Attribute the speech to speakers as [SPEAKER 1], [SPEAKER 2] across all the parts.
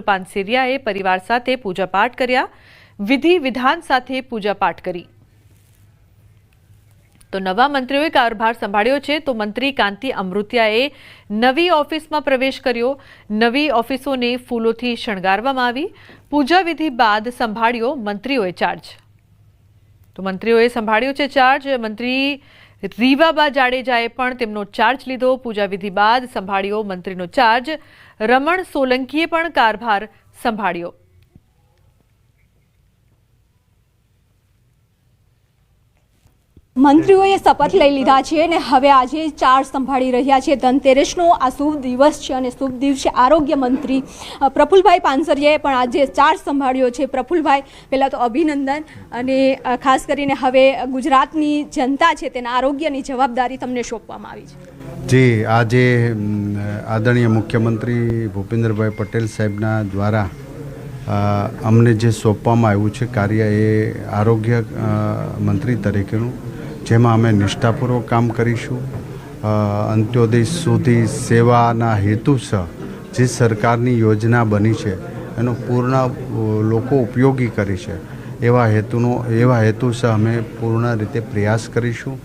[SPEAKER 1] પાનસેરિયાએ પરિવાર સાથે પૂજાપાઠ કર્યા. વિધિ વિધાન સાથે પૂજાપાઠ કરી. તો નવા મંત્રીઓએ કારભાર સંભાળ્યો છે. તો મંત્રી કાંતિ અમૃતિયાએ નવી ઓફિસમાં પ્રવેશ કર્યો. નવી ઓફિસોને ફૂલોથી શણગારવામાં આવી. પૂજા વિધિ બાદ સંભાળ્યો મંત્રીઓએ ચાર્જ. તો મંત્રીઓએ સંભાળ્યો છે ચાર્જ. મંત્રી રીવાબા જાડેજાએ પણ તેમનો ચાર્જ લીધો. પૂજા વિધિ બાદ સંભાળ્યો મંત્રીનો ચાર્જ. રમણ સોલંકીએ પણ કારભાર સંભાળ્યો.
[SPEAKER 2] મંત્રીઓએ શપથ લઈ લીધા છે અને હવે આજે ચાર્જ સંભાળી રહ્યા છે. ધનતેરસનો આ શુભ દિવસ છે અને શુભ દિવસે આરોગ્ય મંત્રી પ્રફુલભાઈ પાનસરિયાએ પણ આજે ચાર્જ સંભાળ્યો છે. પ્રફુલભાઈ, પહેલાં તો અભિનંદન. અને ખાસ કરીને હવે ગુજરાતની જનતા છે તેના આરોગ્યની જવાબદારી તમને સોંપવામાં આવી છે.
[SPEAKER 3] જી, આજે આદરણીય મુખ્યમંત્રી ભૂપેન્દ્રભાઈ પટેલ સાહેબના દ્વારા અમને જે સોંપવામાં આવ્યું છે કાર્ય એ આરોગ્ય મંત્રી તરીકેનું, જેમાં અમે નિષ્ઠાપૂર્વક કામ કરીશું. અંત્યોદય સુધી સેવાના હેતુસર જે સરકારની યોજના બની છે એનો પૂર્ણ લોકો ઉપયોગી કરી છે એવા હેતુસર અમે પૂર્ણ રીતે પ્રયાસ કરીશું.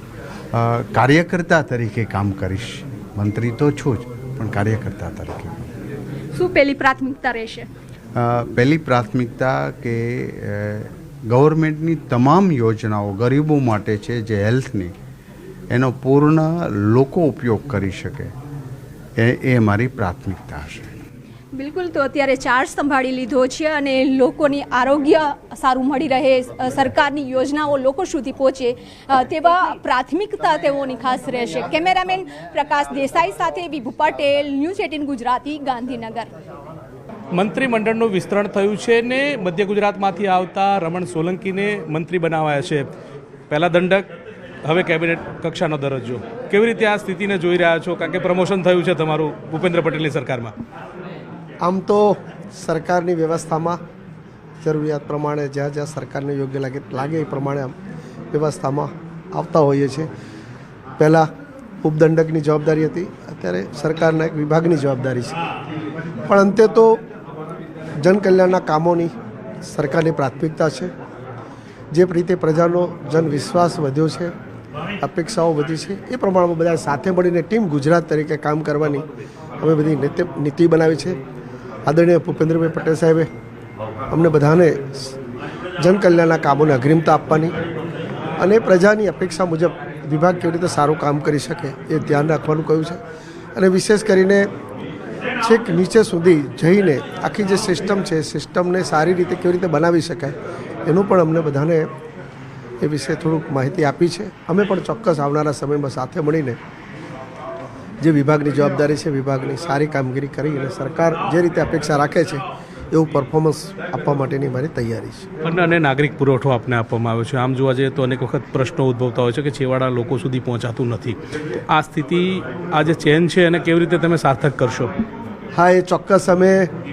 [SPEAKER 3] કાર્યકર્તા તરીકે કામ કરીશ. મંત્રી તો છું જ, પણ કાર્યકર્તા તરીકે.
[SPEAKER 2] શું પહેલી પ્રાથમિકતા રહેશે?
[SPEAKER 3] પહેલી પ્રાથમિકતા કે ગવર્મેન્ટની તમામ યોજનાઓ ગરીબો માટે છે જે હેલ્થની, એનો પૂર્ણ લોકો ઉપયોગ કરી શકે એ મારી પ્રાથમિકતા હશે.
[SPEAKER 2] બિલકુલ. તો અત્યારે ચાર્જ સંભાળી લીધો છે અને લોકોની આરોગ્ય સારું મળી રહે, સરકારની યોજનાઓ લોકો સુધી પહોંચે તેવા પ્રાથમિકતા તેઓની ખાસ રહેશે. કેમેરામેન પ્રકાશ દેસાઈ સાથે વિભુ પટેલ, ન્યૂઝ 18 ગુજરાતી, ગાંધીનગર.
[SPEAKER 4] મંત્રીમંડળનું વિસ્તરણ થયું છે ને મધ્ય ગુજરાતમાંથી આવતા રમણ સોલંકીને મંત્રી બનાવાયા છે. પહેલા દંડક, હવે કેબિનેટ કક્ષાનો દરજ્જો. કેવી રીતે આ સ્થિતિને જોઈ રહ્યા છો? કારણ કે પ્રમોશન થયું છે તમારું ભૂપેન્દ્ર પટેલની સરકારમાં.
[SPEAKER 5] આમ તો સરકારની વ્યવસ્થામાં જરૂરિયાત પ્રમાણે જ્યાં જ્યાં સરકારને યોગ્ય લાગે એ પ્રમાણે વ્યવસ્થામાં આવતા હોઈએ છીએ. પહેલાં ઉપદંડકની જવાબદારી હતી, અત્યારે સરકારના એક વિભાગની જવાબદારી છે. પણ અંતે તો જનકલ્યાણના કામોની સરકારની પ્રાથમિકતા છે. જે રીતે પ્રજાનો જનવિશ્વાસ વધ્યો છે, અપેક્ષાઓ વધી છે, એ પ્રમાણમાં બધા સાથે મળીને ટીમ ગુજરાત તરીકે કામ કરવાની અમે બધી નીતિ બનાવી છે. આદરણીય ભૂપેન્દ્રભાઈ પટેલ સાહેબે અમને બધાને જનકલ્યાણના કામોને અગ્રિમતા આપવાની અને પ્રજાની અપેક્ષા મુજબ વિભાગ કેવી રીતે સારું કામ કરી શકે એ ધ્યાન રાખવાનું કહ્યું છે. અને વિશેષ કરીને છેક નીચે સુધી જઈને આખી જે સિસ્ટમ છે એ સિસ્ટમને સારી રીતે કેવી રીતે બનાવી શકાય એનું પણ અમને બધાને એ વિશે થોડુંક માહિતી આપી છે. અમે પણ ચોક્કસ આવનારા સમયમાં સાથે મળીને જે વિભાગની જવાબદારી છે વિભાગની સારી કામગીરી કરી અને સરકાર જે રીતે અપેક્ષા રાખે છે એવું પરફોર્મન્સ આપવા માટેની મારી તૈયારી છે.
[SPEAKER 4] અન્ન અને નાગરિક પુરવઠો આપને આપવામાં આવ્યો છે. આમ જોવા જઈએ તો અનેક વખત પ્રશ્નો ઉદ્ભવતા હોય છે કે છેવાડા લોકો સુધી પહોંચાતું નથી. આ સ્થિતિ, આ જે ચેન છે એને કેવી રીતે તમે સાર્થક કરશો?
[SPEAKER 5] હા, એ ચોક્કસ અમે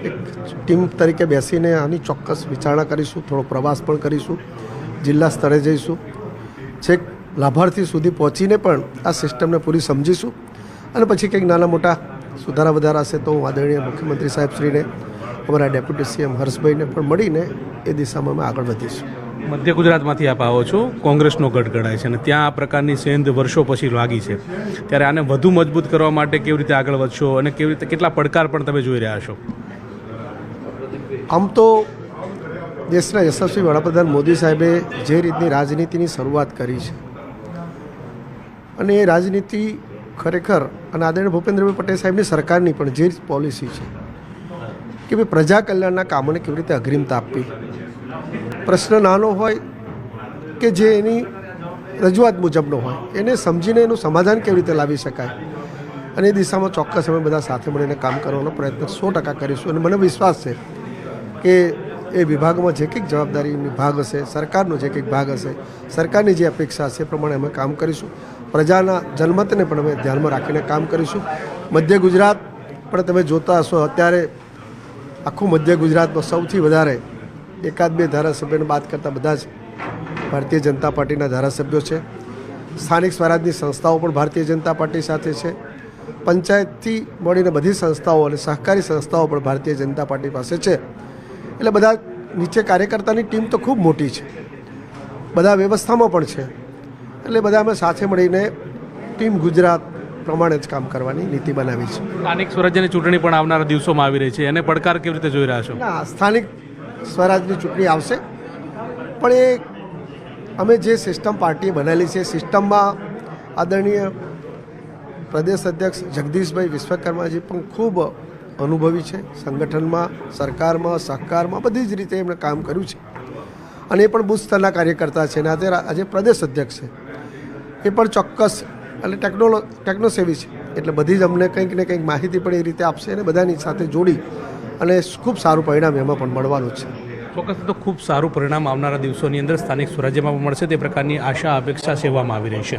[SPEAKER 5] એક ટીમ તરીકે બેસીને આની ચોક્કસ વિચારણા કરીશું. થોડો પ્રવાસ પણ કરીશું, જિલ્લા સ્તરે જઈશું, છેક લાભાર્થી સુધી પહોંચીને પણ આ સિસ્ટમને પૂરી સમજીશું. અને પછી કંઈક નાના મોટા સુધારા વધારા હશે તો હું આદરણીય મુખ્યમંત્રી સાહેબશ્રીને, અમારા ડેપ્યુટી સીએમ હર્ષભાઈને પણ મળીને એ દિશામાં અમે આગળ વધીશું.
[SPEAKER 4] મધ્ય ગુજરાતમાંથી આપ આવો છો, કોંગ્રેસનો ગઢ ગણાય છે અને ત્યાં આ પ્રકારની સેંધ વર્ષો પછી લાગી છે. ત્યારે આને વધુ મજબૂત કરવા માટે કેવી રીતે આગળ વધશો અને કેવી રીતે, કેટલા પડકાર પણ તમે જોઈ રહ્યા છો?
[SPEAKER 5] આમ તો દેશના યશસ્વી વડાપ્રધાન મોદી સાહેબે જે રીતની રાજનીતિની શરૂઆત કરી છે અને એ રાજનીતિ ખરેખર, અને આદરણીય ભૂપેન્દ્રભાઈ પટેલ સાહેબની સરકારની પણ જે પોલિસી છે કે ભાઈ પ્રજા કલ્યાણના કામોને કેવી રીતે અગ્રિમતા આપવી. પ્રશ્ન નાનો હોય કે જે એની રજૂઆત મુજબનો હોય એને સમજીને એનું સમાધાન કેવી રીતે લાવી શકાય અને એ દિશામાં ચોક્કસ અમે બધા સાથે મળીને કામ કરવાનો પ્રયત્ન 100% કરીશું. અને મને વિશ્વાસ છે કે એ વિભાગમાં જે કંઈક જવાબદારીની ભાગ હશે, સરકારનો જે કંઈક ભાગ હશે, સરકારની જે અપેક્ષા હશે એ પ્રમાણે અમે કામ કરીશું. પ્રજાના જનમતને પણ અમે ધ્યાનમાં રાખીને કામ કરીશું. મધ્ય ગુજરાત પણ તમે જોતા હશો, અત્યારે આખું મધ્ય ગુજરાતમાં સૌથી વધારે એકાદ બે ધારાસભ્યોને બાદ કરતાં બધા જ ભારતીય જનતા પાર્ટીના ધારાસભ્યો છે. સ્થાનિક સ્વરાજની સંસ્થાઓ પણ ભારતીય જનતા પાર્ટી સાથે છે. પંચાયતથી મળીને બધી સંસ્થાઓ અને સહકારી સંસ્થાઓ પણ ભારતીય જનતા પાર્ટી પાસે છે. એટલે બધા નીચે કાર્યકર્તાની ટીમ તો ખૂબ મોટી છે, બધા વ્યવસ્થામાં પણ છે. એટલે બધા અમે સાથે મળીને ટીમ ગુજરાત પ્રમાણે જ કામ કરવાની નીતિ બનાવી છે.
[SPEAKER 4] સ્થાનિક સ્વરાજ્યની ચૂંટણી પણ આવનારા દિવસોમાં આવી રહી છે, એને પડકાર કેવી રીતે જોઈ રહ્યા છો?
[SPEAKER 5] ના, સ્થાનિક સ્વરાજની ચૂંટણી આવશે, પણ એ અમે જે સિસ્ટમ પાર્ટીએ બનાવેલી છે સિસ્ટમમાં આદરણીય પ્રદેશ અધ્યક્ષ જગદીશભાઈ વિશ્વકર્માજી પણ ખૂબ અનુભવી છે. સંગઠનમાં, સરકારમાં, સહકારમાં બધી જ રીતે એમણે કામ કર્યું છે અને એ પણ બુથ સ્તરના કાર્યકર્તા છે અને આજે પ્રદેશ અધ્યક્ષ છે. એ પણ ચોક્કસ અને ટેકનોસેવી છે, એટલે બધી જ અમને કંઈક ને કંઈક માહિતી પણ એ રીતે આપશે અને બધાની સાથે જોડી અને ખૂબ સારું પરિણામ એમાં પણ મળવાનું છે.
[SPEAKER 4] ચોક્કસ તો ખૂબ સારું પરિણામ આવનારા દિવસોની અંદર સ્થાનિક સ્વરાજ્યમાં પણ મળશે તે પ્રકારની આશા અપેક્ષા સેવામાં આવી રહી છે.